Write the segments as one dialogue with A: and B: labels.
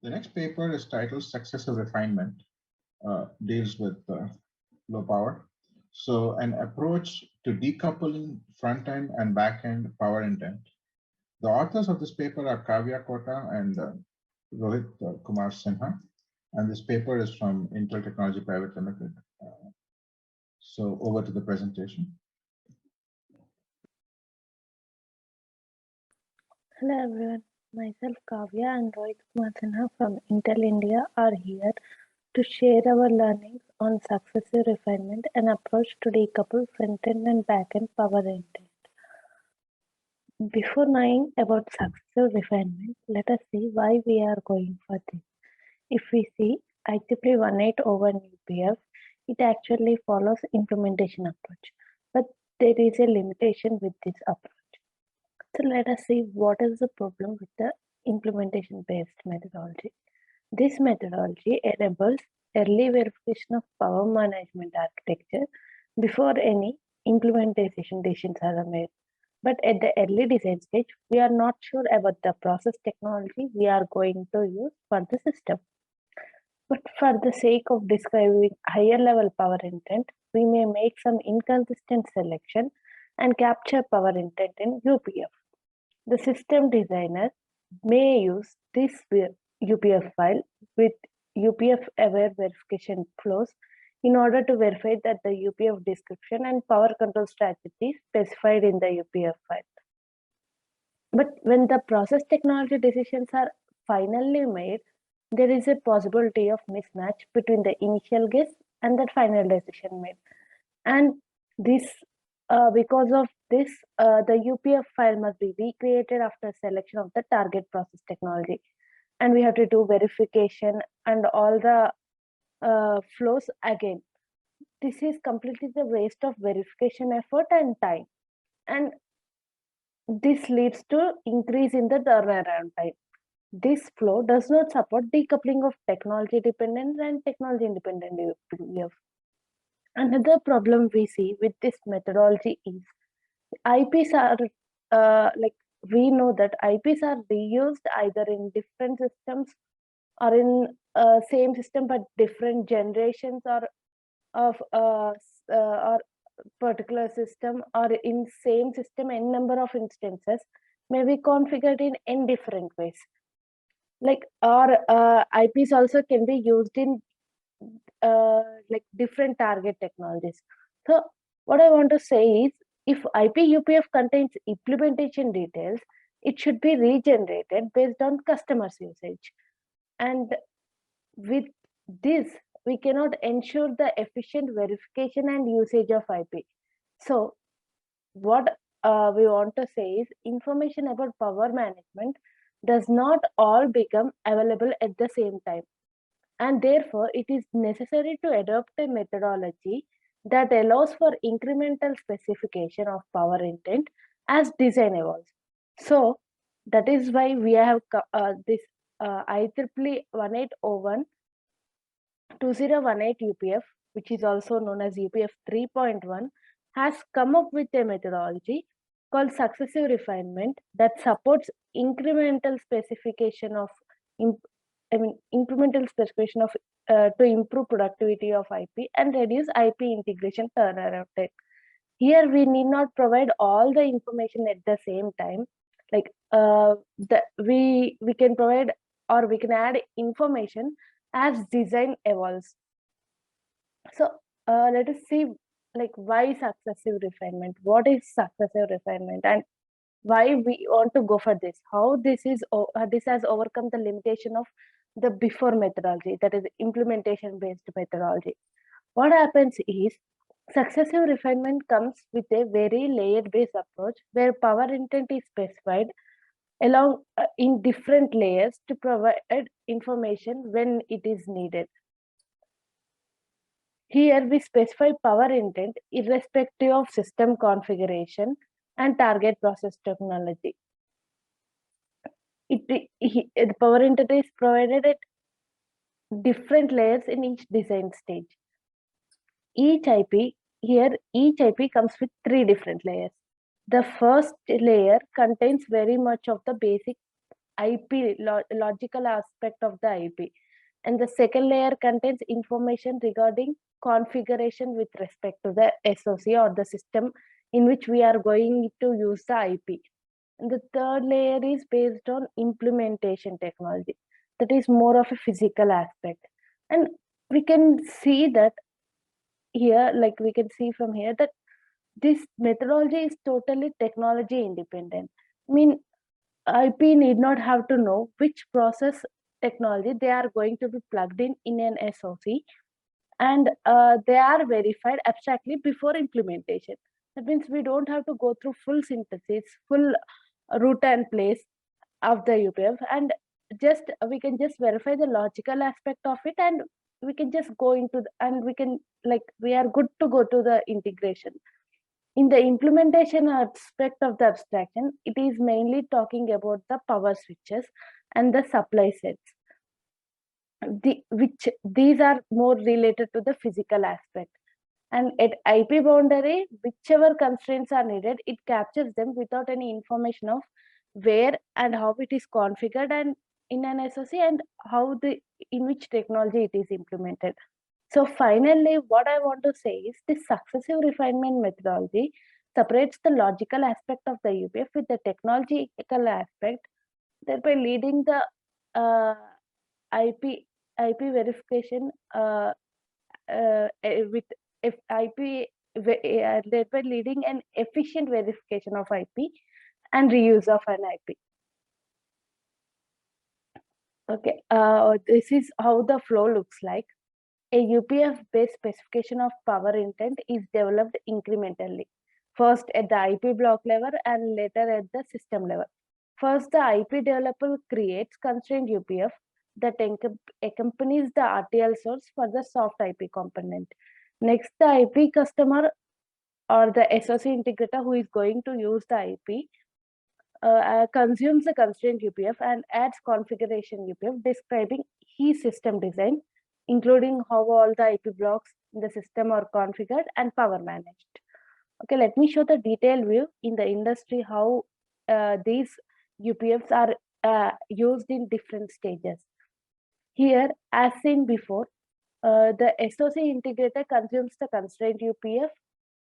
A: The next paper is titled Successive Refinement, deals with low power. So an approach to decoupling front-end and back-end power intent. The authors of this paper are Kavya Kotha and Rohit Kumar Sinha. And this paper is from Intel Technology Pvt Ltd. So over to the presentation.
B: Hello everyone, myself Kavya and Rohit Kumar Sinha from Intel India are here to share our learnings on successive refinement and approach to decouple front-end and back-end power intent. Before knowing about successive refinement, let us see why we are going for this. If we see IEEE 1801 UPF, it actually follows implementation approach, but there is a limitation with this approach. So let us see what is the problem with the implementation-based methodology. This methodology enables early verification of power management architecture before any implementation decisions are made. But at the early design stage, we are not sure about the process technology we are going to use for the system. But for the sake of describing higher level power intent, we may make some inconsistent selection and capture power intent in UPF. The system designer may use this UPF file with UPF-aware verification flows in order to verify that the UPF description and power control strategy specified in the UPF file. But when the process technology decisions are finally made, there is a possibility of mismatch between the initial guess and the final decision made. And this because of this, the UPF file must be recreated after selection of the target process technology. And we have to do verification and all the flows again. This is completely the waste of verification effort and time. And this leads to increase in the turnaround time. This flow does not support decoupling of technology dependent and technology independent UPF. Another problem we see with this methodology is IPs are we know that IPs are reused either in different systems or in same system but different generations or of or particular system or in same system n number of instances may be configured in n different ways. Like our IPs also can be used in like different target technologies. So what I want to say is, if IP UPF contains implementation details, it should be regenerated based on customers' usage. And with this, we cannot ensure the efficient verification and usage of IP. So what we want to say is, information about power management does not all become available at the same time. And therefore, it is necessary to adopt a methodology that allows for incremental specification of power intent as design evolves. So that is why we have this IEEE 1801 2018 UPF, which is also known as UPF 3.1, has come up with a methodology called successive refinement that supports incremental specification of incremental specification of to improve productivity of IP and reduce IP integration turnaround time. Here we need not provide all the information at the same time. Like we can provide or we can add information as design evolves. So let us see like why successive refinement. What is successive refinement and why we want to go for this? How this has overcome the limitation of the before methodology, that is implementation based methodology. What happens is, successive refinement comes with a very layered based approach where power intent is specified along in different layers to provide information when it is needed. Here we specify power intent irrespective of system configuration and target process technology. The power intent is provided at different layers in each design stage. Each IP comes with 3 different layers. The first layer contains very much of the basic IP, logical aspect of the IP. And the second layer contains information regarding configuration with respect to the SoC or the system in which we are going to use the IP. And the third layer is based on implementation technology. That is more of a physical aspect. And we can see that here, like we can see from here, that this methodology is totally technology independent. I mean, IP need not have to know which process technology they are going to be plugged in an SoC, and they are verified abstractly before implementation. That means we don't have to go through full synthesis, full route and place of the UPF, and just we can just verify the logical aspect of it, and we can just go into and we can, like, we are good to go to the integration. In the implementation aspect of the abstraction, it is mainly talking about the power switches and the supply sets, which these are more related to the physical aspect. And at IP boundary, whichever constraints are needed, it captures them without any information of where and how it is configured and in an SoC, and how in which technology it is implemented. So finally, what I want to say is this successive refinement methodology separates the logical aspect of the UPF with the technological aspect, thereby leading the IP verification with IP, thereby leading an efficient verification of IP and reuse of an IP. Okay, this is how the flow looks like. A UPF-based specification of power intent is developed incrementally, first at the IP block level and later at the system level. First, the IP developer creates constrained UPF that accompanies the RTL source for the soft IP component. Next, the IP customer or the SoC integrator who is going to use the IP consumes the constraint UPF and adds configuration UPF describing his system design, including how all the IP blocks in the system are configured and power managed. Okay, let me show the detailed view in the industry how these UPFs are used in different stages. Here, as seen before, the SoC integrator consumes the constraint UPF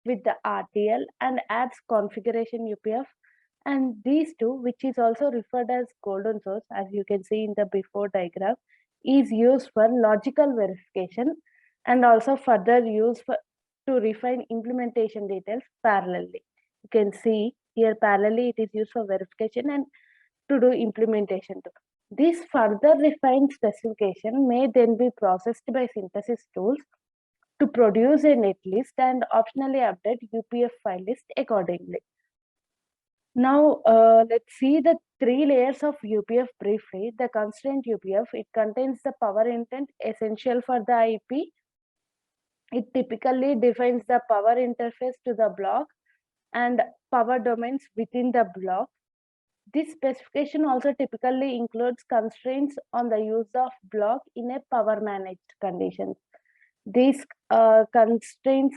B: with the RTL and adds configuration UPF. And these two, which is also referred as golden source, as you can see in the before diagram, is used for logical verification and also further used to refine implementation details parallelly. You can see here parallelly it is used for verification and to do implementation too. This further refined specification may then be processed by synthesis tools to produce a netlist and optionally update UPF file list accordingly. Now, let's see the three layers of UPF briefly. The constraint UPF, it contains the power intent essential for the IP. It typically defines the power interface to the block and power domains within the block. This specification also typically includes constraints on the use of block in a power managed conditions. These constraints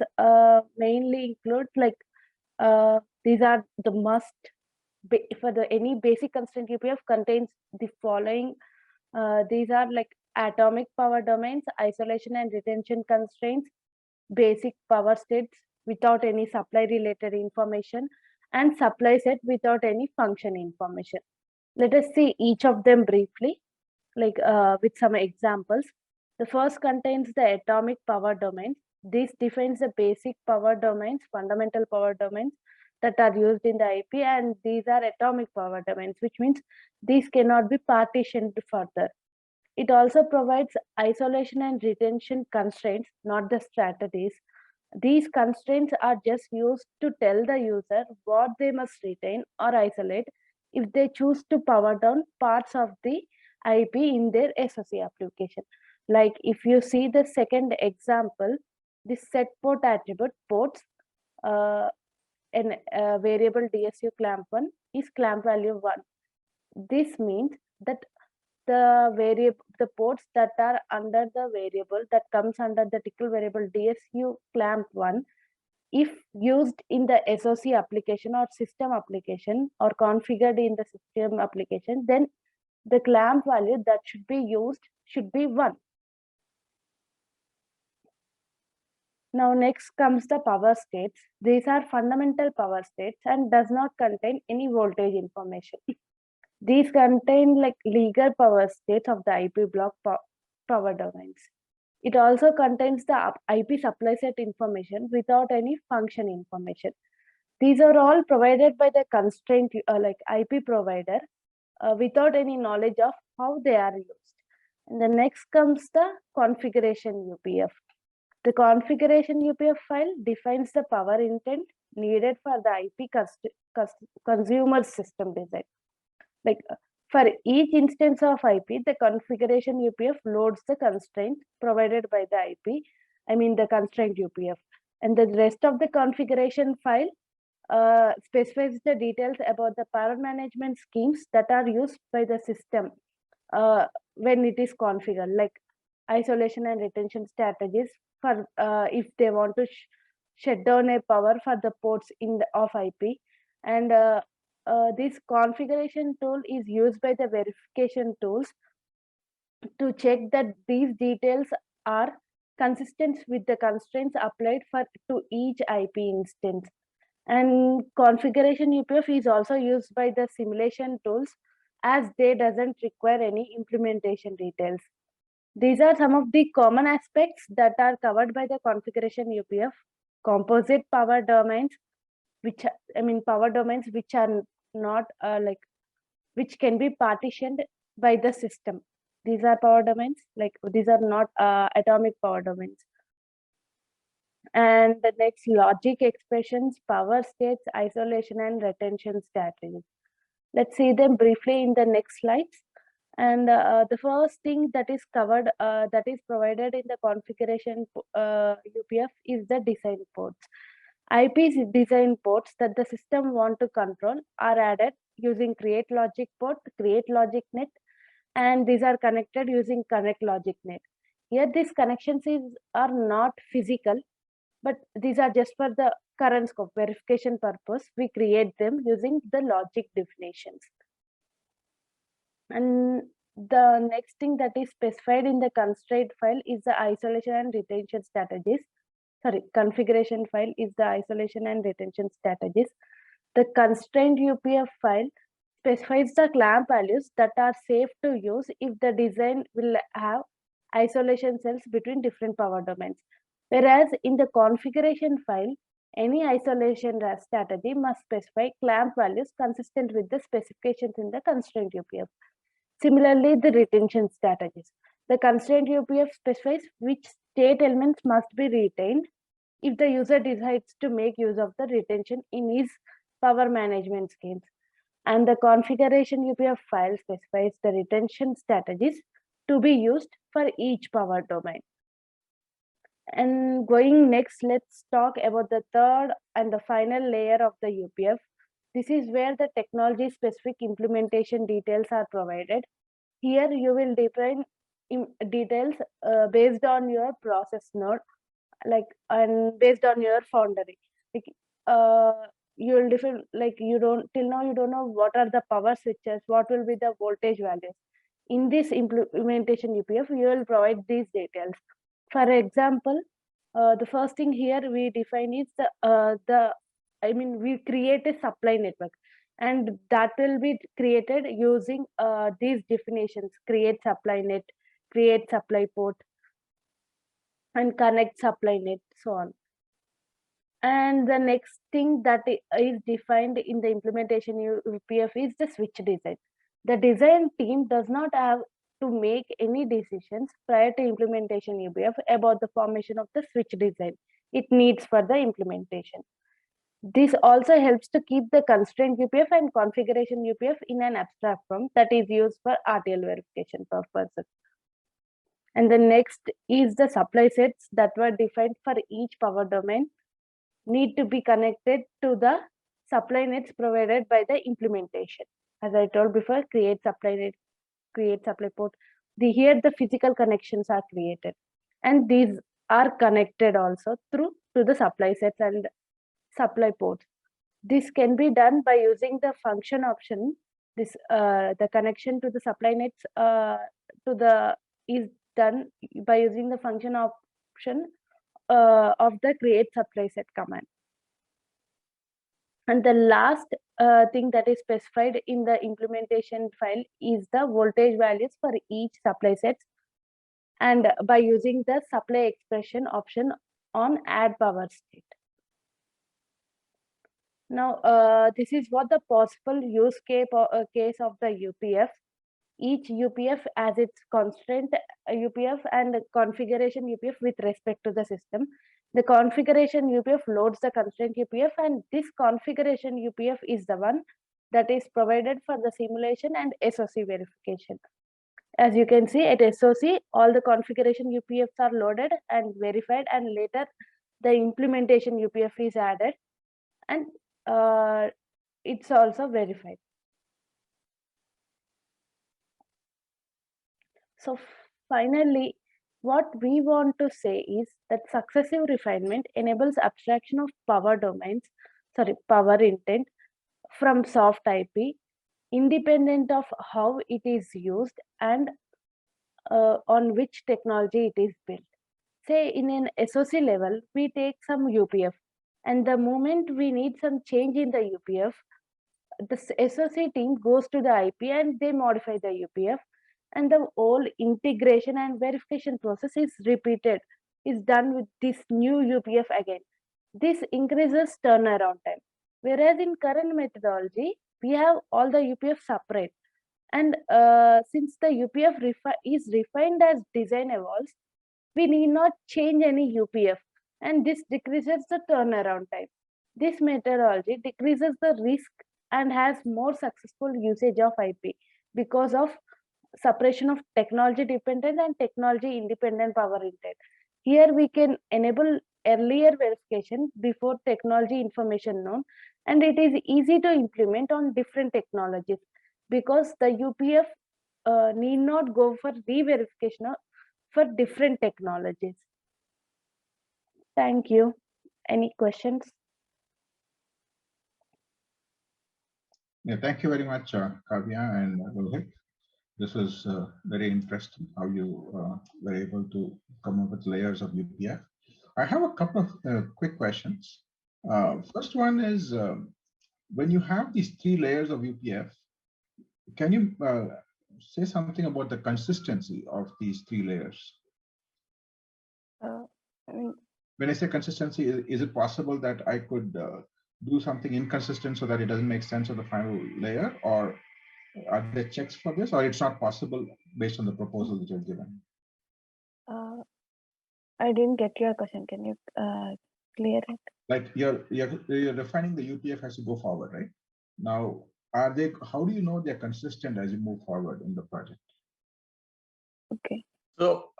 B: mainly include, like, these are the must for any basic constraint UPF contains the following. These are like atomic power domains, isolation and retention constraints, basic power states without any supply related information, and supply set without any function information. Let us see each of them briefly, like with some examples. The first contains the atomic power domains. This defines the basic power domains, fundamental power domains that are used in the IP, and these are atomic power domains, which means these cannot be partitioned further. It also provides isolation and retention constraints, not the strategies. These constraints are just used to tell the user what they must retain or isolate if they choose to power down parts of the IP in their SoC application. Like if you see the second example, the set port attribute ports an variable DSU clamp 1 is clamp value 1. This means that the ports that are under the variable that comes under the tickle variable DSU clamp 1, if used in the SoC application or system application or configured in the system application, then the clamp value that should be used should be 1. Now next comes the power states. These are fundamental power states and does not contain any voltage information. These contain like legal power states of the IP block power domains. It also contains the IP supply set information without any function information. These are all provided by the constraint like IP provider without any knowledge of how they are used. And the next comes the configuration UPF. The configuration UPF file defines the power intent needed for the IP consumer system design. Like for each instance of IP, the configuration UPF loads the constraint provided by the IP, the constraint UPF. And the rest of the configuration file specifies the details about the power management schemes that are used by the system when it is configured, like isolation and retention strategies for if they want to shut down a power for the ports of IP. And this configuration tool is used by the verification tools to check that these details are consistent with the constraints applied to each IP instance. And configuration UPF is also used by the simulation tools as they doesn't require any implementation details. These are some of the common aspects that are covered by the configuration UPF. Composite power domains, which are not which can be partitioned by the system. These are power domains, these are not atomic power domains. And the next, logic expressions, power states, isolation and retention strategies. Let's see them briefly in the next slides. And the first thing that is covered, that is provided in the configuration UPF is the design ports. IP design ports that the system want to control are added using create logic port, create logic net, and these are connected using connect logic net. Here these connections are not physical, but these are just for the current scope verification purpose. We create them using the logic definitions. And the next thing that is specified in the constraint file is the isolation and retention strategies. Configuration file is the isolation and retention strategies. The constraint UPF file specifies the clamp values that are safe to use if the design will have isolation cells between different power domains. Whereas in the configuration file, any isolation strategy must specify clamp values consistent with the specifications in the constraint UPF. Similarly, the retention strategies. The constraint UPF specifies which state elements must be retained if the user decides to make use of the retention in his power management schemes. And the configuration UPF file specifies the retention strategies to be used for each power domain. And going next, let's talk about the third and the final layer of the UPF. This is where the technology specific implementation details are provided. Here you will define details based on your process node, and based on your foundry. You will define, till now you don't know what are the power switches, what will be the voltage values. In this implementation UPF, you will provide these details. For example, the first thing here we define is we create a supply network, and that will be created using these definitions: create supply net, create supply port, and connect supply net, so on. And the next thing that is defined in the implementation UPF is the switch design. The design team does not have to make any decisions prior to implementation UPF about the formation of the switch design it needs for the implementation. This also helps to keep the constraint UPF and configuration UPF in an abstract form that is used for RTL verification purposes. And the next is the supply sets that were defined for each power domain need to be connected to the supply nets provided by the implementation. As I told before, create supply net, create supply port. Here the physical connections are created, and these are connected also to the supply sets and supply ports. This can be done by using the function option This the connection to the supply nets is done by using the function option of the create supply set command. And the last thing that is specified in the implementation file is the voltage values for each supply set, and by using the supply expression option on add power state. Now, this is what the possible use case of the UPF. Each UPF has its constraint UPF and configuration UPF with respect to the system. The configuration UPF loads the constraint UPF, and this configuration UPF is the one that is provided for the simulation and SOC verification. As you can see at SOC, all the configuration UPFs are loaded and verified, and later the implementation UPF is added, and it's also verified. So finally, what we want to say is that successive refinement enables abstraction of power intent from soft IP, independent of how it is used and on which technology it is built. Say in an SOC level, we take some UPF, and the moment we need some change in the UPF, the SOC team goes to the IP and they modify the UPF, and the whole integration and verification process is repeated, is done with this new UPF again. This increases turnaround time. Whereas in current methodology, we have all the UPF separate. And since the UPF is refined as design evolves, we need not change any UPF, and this decreases the turnaround time. This methodology decreases the risk and has more successful usage of IP because of separation of technology dependent and technology independent power intent. Here we can enable earlier verification before technology information known, and it is easy to implement on different technologies because the UPF need not go for re-verification for different technologies. Thank you. Any questions?
A: Yeah, thank you very much, Kavya and Rohit. This was very interesting how you were able to come up with layers of UPF. I have a couple of quick questions. First one is, when you have these 3 layers of UPF, can you say something about the consistency of these 3 layers? When I say consistency, is it possible that I could do something inconsistent so that it doesn't make sense of the final layer, or are there checks for this, or it's not possible based on the proposal that you've given?
B: I didn't get your question. Can you clear it?
A: Like you're refining the UPF as you go forward, right? Now, how do you know they're consistent as you move forward in the project?
B: Okay.
C: So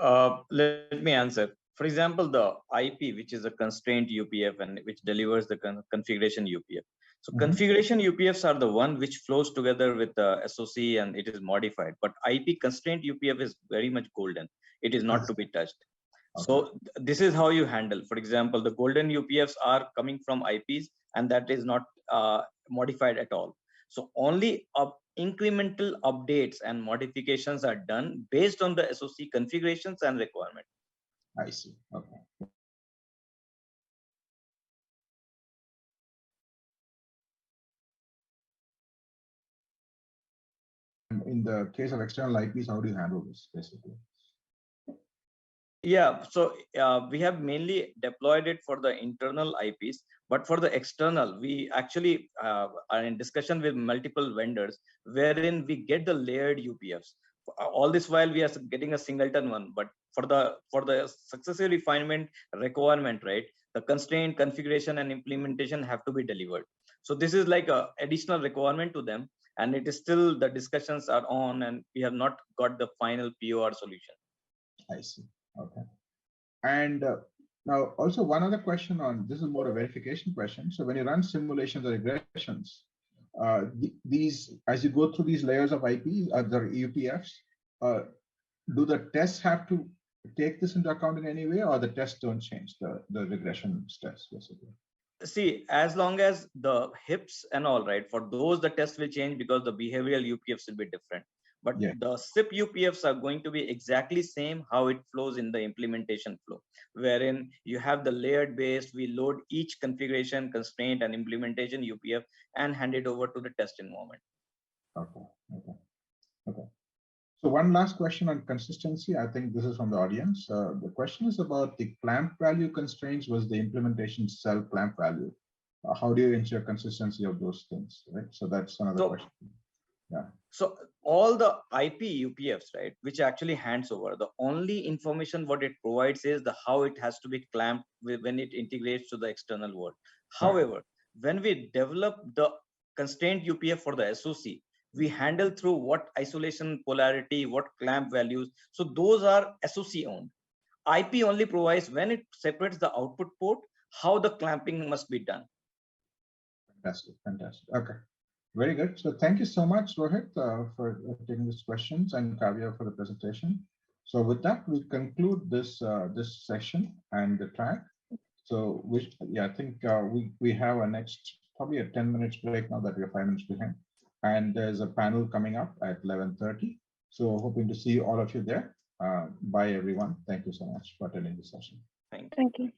C: let me answer. For example, the IP, which is a constraint UPF and which delivers the configuration UPF. So configuration UPFs are the one which flows together with the SOC and it is modified. But IP constraint UPF is very much golden. It is not to be touched. Okay. So this is how you handle. For example, the golden UPFs are coming from IPs and that is not modified at all. So only incremental updates and modifications are done based on the SOC configurations and requirement.
A: I see. Okay. In the case of external IPs, how do you handle this basically?
C: Yeah, so we have mainly deployed it for the internal IPs, but for the external, we actually are in discussion with multiple vendors wherein we get the layered UPFs. All this while we are getting a singleton one, but for the successive refinement requirement, right? The constraint, configuration, and implementation have to be delivered. So this is like a additional requirement to them, and it is still the discussions are on, and we have not got the final POR solution.
A: I see. Okay. And now also one other question on this is more a verification question. So when you run simulations or regressions, these as you go through these layers of IPs, the UPFs, do the tests have to take this into account in any way, or the tests don't change the regression steps basically?
C: See, as long as the hips and all right, for those the test will change because the behavioral UPFs will be different. But
A: Yeah.
C: the SIP UPFs are going to be exactly same how it flows in the implementation flow, wherein you have the layered base, we load each configuration, constraint, and implementation UPF and hand it over to the test environment.
A: Okay. Okay. Okay. So one last question on consistency. I think this is from the audience. The question is about the clamp value constraints was the implementation cell clamp value. How do you ensure consistency of those things, right? So that's another question. Yeah.
C: So all the IP UPFs, right, which actually hands over, the only information what it provides is the how it has to be clamped when it integrates to the external world. However, when we develop the constraint UPF for the SOC, we handle through what isolation polarity, what clamp values. So those are SOC owned. IP only provides when it separates the output port, how the clamping must be done.
A: Fantastic. Fantastic. Okay. Very good. So thank you so much, Rohit, for taking these questions, and Kavya for the presentation. So with that, we conclude this session and the track. So I think we have a next probably a 10 minutes break now that we're 5 minutes behind, and there's a panel coming up at 11:30. So hoping to see all of you there. Bye everyone. Thank you so much for attending this session.
C: Thank you.
B: Thank you.